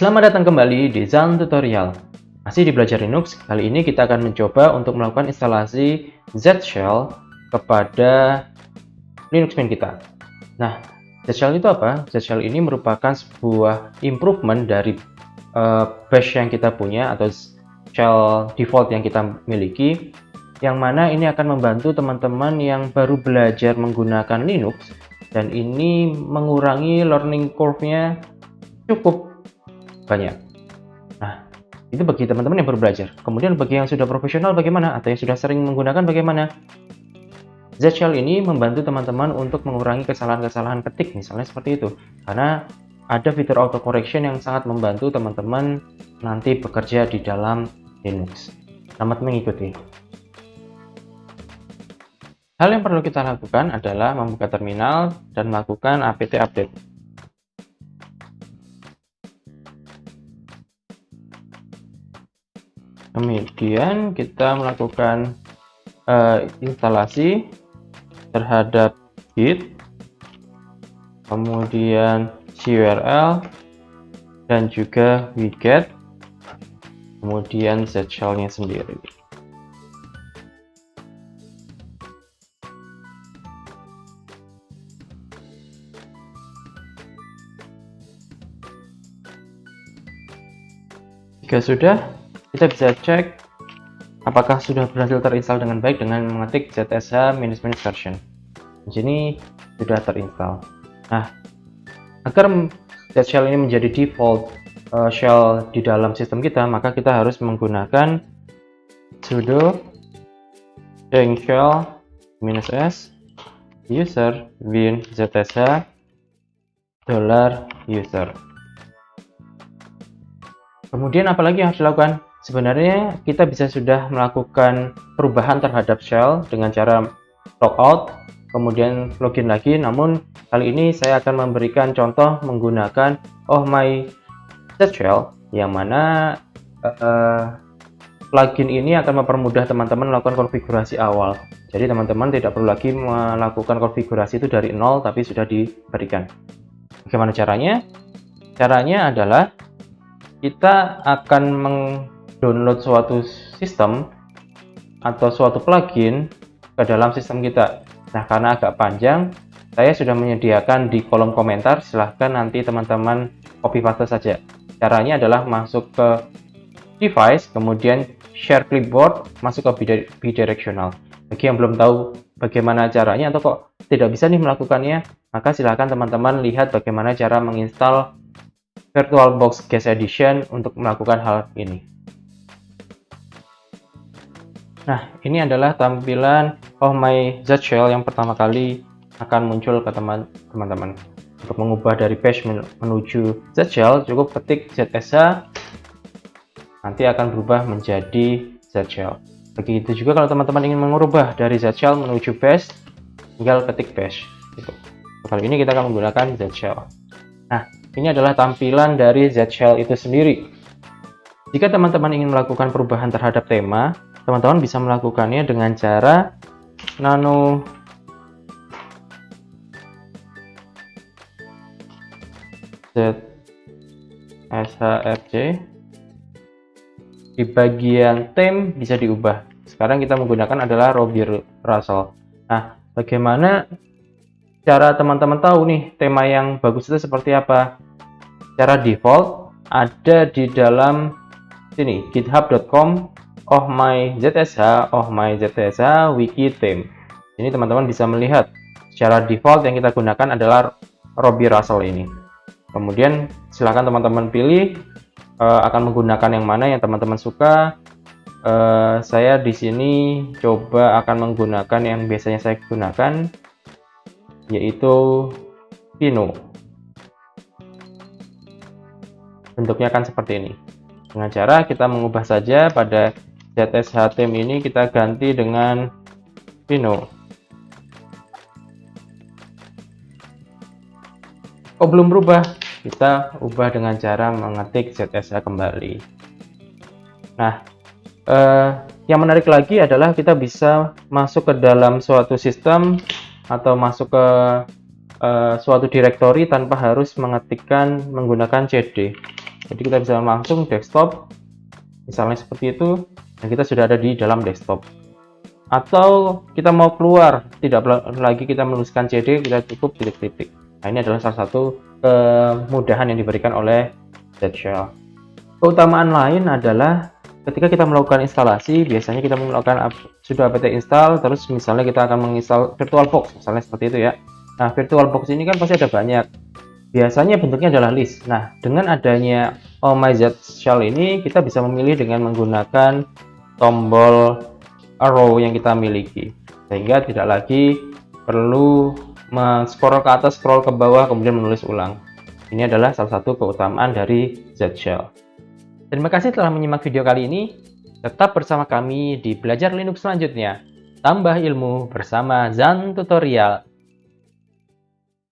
Selamat datang kembali di Zan Tutorial. Masih di Belajar Linux, kali ini kita akan mencoba untuk melakukan instalasi Z-Shell kepada Linux Mint kita. Nah, Z-Shell itu apa? Z-Shell ini merupakan sebuah improvement dari bash yang kita punya atau shell default yang kita miliki, yang mana ini akan membantu teman-teman yang baru belajar menggunakan Linux, dan ini mengurangi learning curve-nya cukup banyak. Nah, itu bagi teman-teman yang baru belajar. Kemudian bagi yang sudah profesional bagaimana? Atau yang sudah sering menggunakan bagaimana? Z-Shell ini membantu teman-teman untuk mengurangi kesalahan-kesalahan ketik, misalnya seperti itu. Karena ada fitur auto correction yang sangat membantu teman-teman nanti bekerja di dalam Linux. Selamat mengikuti. Hal yang perlu kita lakukan adalah membuka terminal dan melakukan apt update. Kemudian kita melakukan instalasi terhadap git, kemudian curl, dan juga wget, kemudian Z-Shell-nya sendiri. Jika sudah, kita bisa cek apakah sudah berhasil terinstall dengan baik dengan mengetik zsh-version. Di sini sudah terinstall. Nah, agar Z-Shell ini menjadi default shell di dalam sistem kita, maka kita harus menggunakan sudo shell -s user win zsh $user. Kemudian apalagi yang harus dilakukan? Sebenarnya kita bisa sudah melakukan perubahan terhadap shell dengan cara logout, kemudian login lagi. Namun kali ini saya akan memberikan contoh menggunakan Oh My Z-Shell, yang mana plugin ini akan mempermudah teman-teman melakukan konfigurasi awal. Jadi teman-teman tidak perlu lagi melakukan konfigurasi itu dari nol, tapi sudah diberikan. Bagaimana caranya? Caranya adalah kita akan download suatu sistem atau suatu plugin ke dalam sistem kita. Nah, karena agak panjang, saya sudah menyediakan di kolom komentar, silahkan nanti teman-teman copy paste saja. Caranya adalah masuk ke device, kemudian share clipboard, masuk ke bidirectional. Bagi yang belum tahu bagaimana caranya atau kok tidak bisa nih melakukannya, maka silahkan teman-teman lihat bagaimana cara menginstal VirtualBox Guest Edition untuk melakukan hal ini. Nah, ini adalah tampilan Oh My Z-Shell yang pertama kali akan muncul ke teman-teman. Untuk mengubah dari bash menuju Z-Shell, cukup ketik zsh, nanti akan berubah menjadi Z-Shell. Begitu juga kalau teman-teman ingin mengubah dari Z-Shell menuju bash, tinggal ketik bash. Gitu. Kali ini kita akan menggunakan Z-Shell. Nah, ini adalah tampilan dari Z-Shell itu sendiri. Jika teman-teman ingin melakukan perubahan terhadap tema, teman-teman bisa melakukannya dengan cara nano zshrc. Di bagian theme bisa diubah. Sekarang kita menggunakan adalah Robbie Russell. Nah, bagaimana cara teman-teman tahu nih tema yang bagus itu seperti apa? Secara default ada di dalam sini github.com Oh My ZSH wiki theme. Ini teman-teman bisa melihat secara default yang kita gunakan adalah Robbie Russell ini. Kemudian silakan teman-teman pilih akan menggunakan yang mana yang teman-teman suka. Saya di sini coba akan menggunakan yang biasanya saya gunakan, yaitu Pino. Bentuknya akan seperti ini. Dengan cara kita mengubah saja pada ZSH theme ini, kita ganti dengan Pino. Oh, belum berubah, kita ubah dengan cara mengetik ZSH kembali. Nah, yang menarik lagi adalah kita bisa masuk ke dalam suatu sistem atau masuk ke suatu directory tanpa harus mengetikkan menggunakan cd. Jadi kita bisa langsung desktop, misalnya seperti itu, dan kita sudah ada di dalam desktop. Atau kita mau keluar, tidak lagi kita menuliskan CD, kita cukup titik-titik. Nah, ini adalah salah satu kemudahan yang diberikan oleh Z-Shell. Keutamaan lain adalah ketika kita melakukan instalasi, biasanya kita melakukan sudo apt install, terus misalnya kita akan menginstal VirtualBox, misalnya seperti itu ya. Nah, VirtualBox ini kan pasti ada banyak. Biasanya bentuknya adalah list. Nah, dengan adanya Oh My Z-Shell ini, kita bisa memilih dengan menggunakan tombol arrow yang kita miliki, sehingga tidak lagi perlu scroll ke atas, scroll ke bawah, kemudian menulis ulang. Ini adalah salah satu keutamaan dari Z-Shell. Terima kasih telah menyimak video kali ini. Tetap bersama kami di Belajar Linux selanjutnya. Tambah ilmu bersama Zan Tutorial.